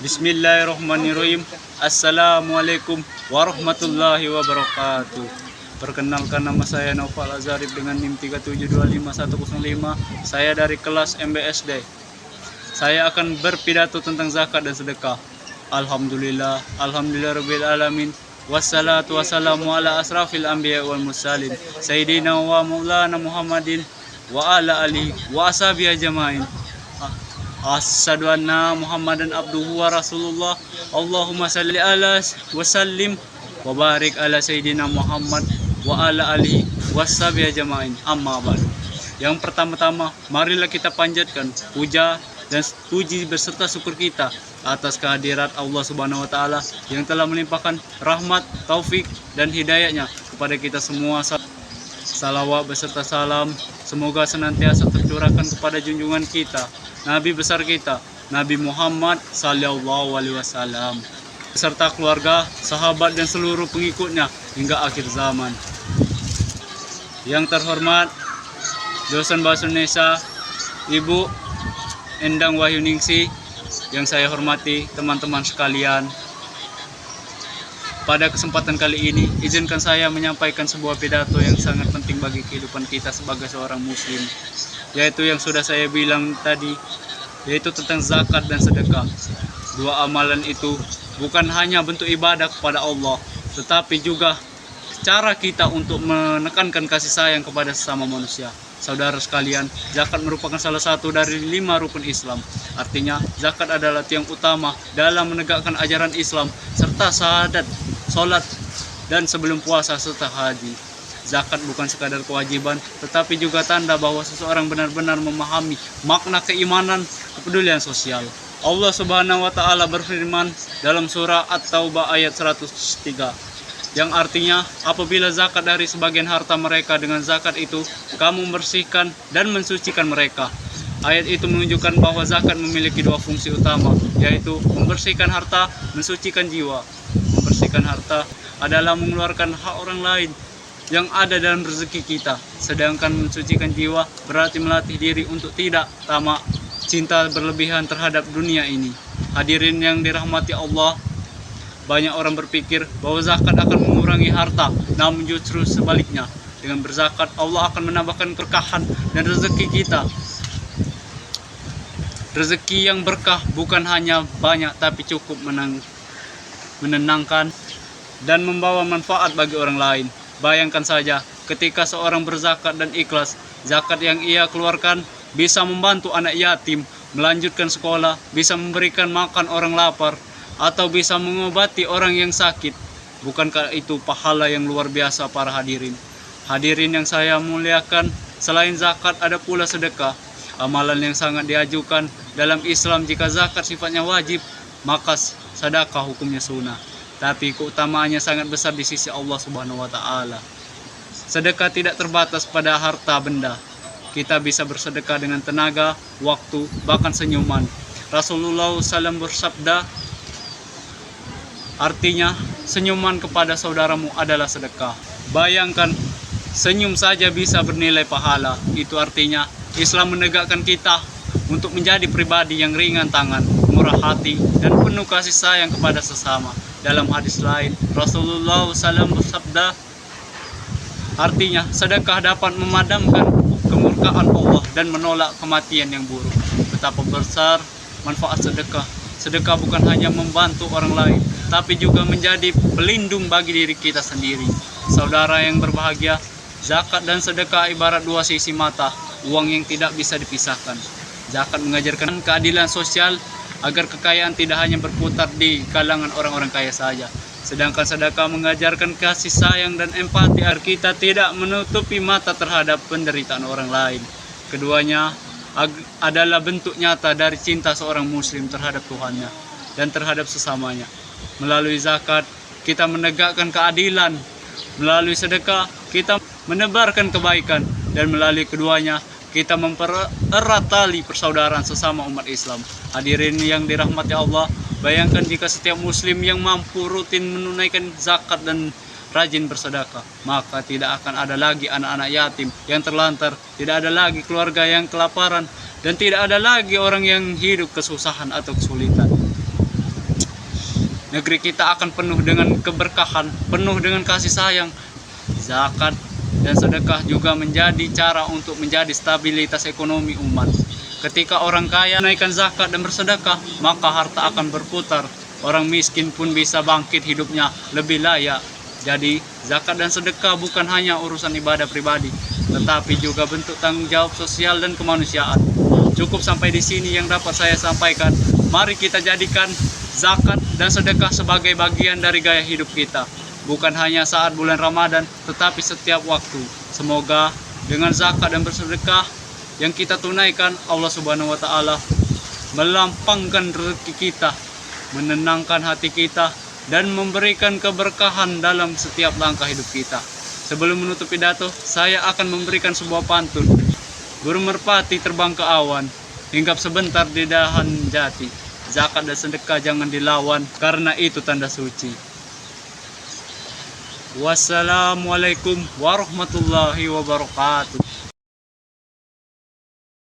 Bismillahirrahmanirrahim. Assalamualaikum warahmatullahi wabarakatuh. Perkenalkan, nama saya Naufal Azarif dengan NIM 3725105. Saya dari kelas MBSD. Saya akan berpidato tentang zakat dan sedekah. Alhamdulillah rabbil alamin. Wassalatu wassalamu ala asrafil anbiya wal mursalin Sayyidina wa maulana Muhammadin wa ala alihi wa ashabihi ajmain. Asyhadu anna Muhammadan abduhu wa rasulullah. Allahumma salli ala wa sallim wa barik ala Sayyidina Muhammad wa ala alihi washabihi ajmain. Amma ba'd. Yang pertama-tama, marilah kita panjatkan puja dan puji beserta syukur kita atas kehadirat Allah Subhanahu wa taala yang telah melimpahkan rahmat, taufik dan hidayahnya kepada kita semua. Salawat beserta salam semoga senantiasa tercurahkan kepada junjungan kita, Nabi besar kita, Nabi Muhammad sallallahu alaihi wasallam, beserta keluarga, sahabat dan seluruh pengikutnya hingga akhir zaman. Yang terhormat dosen bahasa Indonesia Ibu Endang Wahyuningsi, yang saya hormati teman-teman sekalian. Pada kesempatan kali ini, izinkan saya menyampaikan sebuah pidato yang sangat penting bagi kehidupan kita sebagai seorang muslim, yaitu yang sudah saya bilang tadi, yaitu tentang zakat dan sedekah. Dua amalan itu bukan hanya bentuk ibadah kepada Allah, tetapi juga cara kita untuk menekankan kasih sayang kepada sesama manusia. Saudara sekalian, zakat merupakan salah satu dari 5 rukun Islam. Artinya, zakat adalah tiang utama dalam menegakkan ajaran Islam, serta syahadat, sholat, dan sebelum puasa serta haji. Zakat bukan sekadar kewajiban, tetapi juga tanda bahwa seseorang benar-benar memahami makna keimanan, kepedulian sosial. Allah Subhanahu wa taala berfirman dalam surah At-Taubah ayat 103, yang artinya, apabila zakat dari sebagian harta mereka, dengan zakat itu kamu membersihkan dan mensucikan mereka. Ayat itu menunjukkan bahwa zakat memiliki dua fungsi utama, yaitu membersihkan harta, mensucikan jiwa. Membersihkan harta adalah mengeluarkan hak orang lain yang ada dalam rezeki kita, sedangkan mensucikan jiwa berarti melatih diri untuk tidak tamak, cinta berlebihan terhadap dunia ini. Hadirin yang dirahmati Allah, banyak orang berpikir bahwa zakat akan mengurangi harta, namun justru sebaliknya. Dengan berzakat, Allah akan menambahkan keberkahan dan rezeki kita. Rezeki yang berkah bukan hanya banyak, tapi cukup menenangkan dan membawa manfaat bagi orang lain. Bayangkan saja, ketika seorang berzakat dan ikhlas, zakat yang ia keluarkan bisa membantu anak yatim melanjutkan sekolah, bisa memberikan makan orang lapar, atau bisa mengobati orang yang sakit. Bukankah itu pahala yang luar biasa para hadirin? Hadirin yang saya muliakan, selain zakat ada pula sedekah, amalan yang sangat diajukan dalam Islam. Jika zakat sifatnya wajib, maka sedekah hukumnya sunnah, tapi keutamaannya sangat besar di sisi Allah Subhanahu wa taala. Sedekah tidak terbatas pada harta benda. Kita bisa bersedekah dengan tenaga, waktu, bahkan senyuman. Rasulullah SAW bersabda, artinya, senyuman kepada saudaramu adalah sedekah. Bayangkan, senyum saja bisa bernilai pahala. Itu artinya, Islam menegakkan kita untuk menjadi pribadi yang ringan tangan, murah hati, dan penuh kasih sayang kepada sesama. Dalam hadis lain, Rasulullah SAW bersabda, artinya, sedekah dapat memadamkan kemurkaan Allah dan menolak kematian yang buruk. Betapa besar manfaat sedekah. Sedekah bukan hanya membantu orang lain, tapi juga menjadi pelindung bagi diri kita sendiri. Saudara yang berbahagia, zakat dan sedekah ibarat dua sisi mata, uang yang tidak bisa dipisahkan. Zakat mengajarkan keadilan sosial agar kekayaan tidak hanya berputar di kalangan orang-orang kaya saja. Sedangkan sedekah mengajarkan kasih sayang dan empati agar kita tidak menutupi mata terhadap penderitaan orang lain. Keduanya adalah bentuk nyata dari cinta seorang muslim terhadap Tuhannya dan terhadap sesamanya. Melalui zakat, kita menegakkan keadilan. Melalui sedekah, kita menebarkan kebaikan. Dan melalui keduanya, kita mempererat tali persaudaraan sesama umat Islam. Hadirin yang dirahmati Allah, bayangkan jika setiap muslim yang mampu rutin menunaikan zakat dan rajin bersedekah, maka tidak akan ada lagi anak-anak yatim yang terlantar, tidak ada lagi keluarga yang kelaparan, dan tidak ada lagi orang yang hidup kesusahan atau kesulitan. negeri kita akan penuh dengan keberkahan, penuh dengan kasih sayang. Zakat dan sedekah juga menjadi cara untuk menjadi stabilitas ekonomi umat. Ketika orang kaya menaikkan zakat dan bersedekah, maka harta akan berputar. Orang miskin pun bisa bangkit hidupnya lebih layak. Jadi, zakat dan sedekah bukan hanya urusan ibadah pribadi, tetapi juga bentuk tanggung jawab sosial dan kemanusiaan. Cukup sampai di sini yang dapat saya sampaikan. Mari kita jadikan zakat dan sedekah sebagai bagian dari gaya hidup kita. Bukan hanya saat bulan Ramadan, tetapi setiap waktu. Semoga dengan zakat dan bersedekah yang kita tunaikan, Allah Subhanahu wa Ta'ala melampangkan rezeki kita, menenangkan hati kita, dan memberikan keberkahan dalam setiap langkah hidup kita. Sebelum menutup pidato, saya akan memberikan sebuah pantun. Burung merpati terbang ke awan, hinggap sebentar di dahan jati. Zakat dan sedekah jangan dilawan, karena itu tanda suci. Wassalamualaikum warahmatullahi wabarakatuh.